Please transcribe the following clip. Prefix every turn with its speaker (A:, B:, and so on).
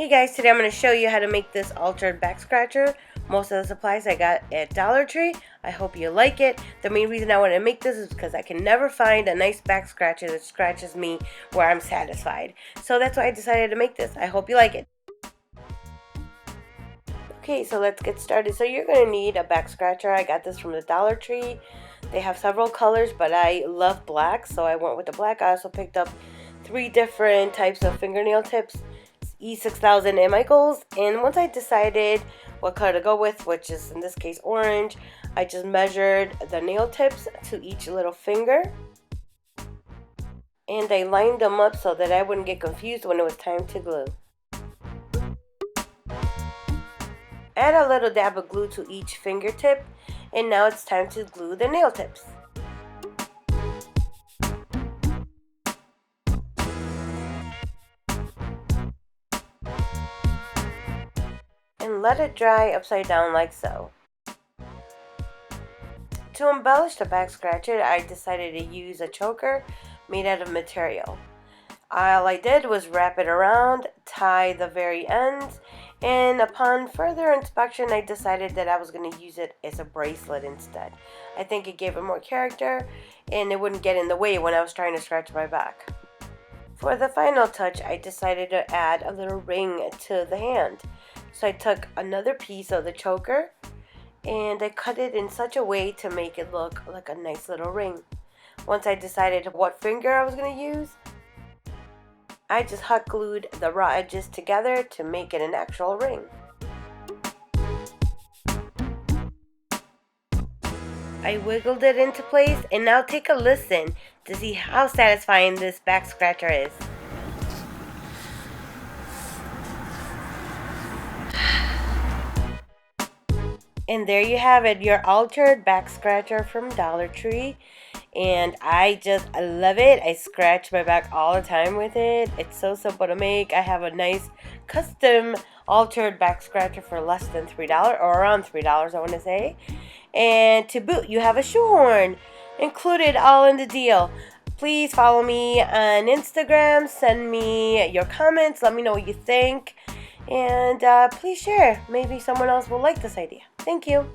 A: Hey guys, today I'm going to show you how to make this altered back scratcher. Most of the supplies I got at Dollar Tree. I hope you like it. The main reason I want to make this is because I can never find a nice back scratcher that scratches me where I'm satisfied. So that's why I decided to make this. I hope you like it. Okay, so let's get started. So you're going to need a back scratcher. I got this from the Dollar Tree. They have several colors, but I love black, so I went with the black. I also picked up 3 different types of fingernail tips. E6000 and Michaels, and once I decided what color to go with, which is in this case orange, I just measured the nail tips to each little finger and I lined them up so that I wouldn't get confused when it was time to glue. Add a little dab of glue to each fingertip, and now it's time to glue the nail tips. And let it dry upside down like so. To embellish the back scratcher, I decided to use a choker made out of material. All I did was wrap it around, tie the very ends, and upon further inspection I decided that I was going to use it as a bracelet instead. I think it gave it more character and it wouldn't get in the way when I was trying to scratch my back. For the final touch, I decided to add a little ring to the hand. So I took another piece of the choker and I cut it in such a way to make it look like a nice little ring. Once I decided what finger I was going to use, I just hot glued the raw edges together to make it an actual ring. I wiggled it into place, and now take a listen to see how satisfying this back scratcher is. And there you have it, your altered back scratcher from Dollar Tree. And I love it. I scratch my back all the time with it. It's so simple to make. I have a nice custom altered back scratcher for less than $3, or around $3 I want to say. And to boot, you have a shoehorn included, all in the deal. Please follow me on Instagram. Send me your comments. Let me know what you think. And please share. Maybe someone else will like this idea. Thank you.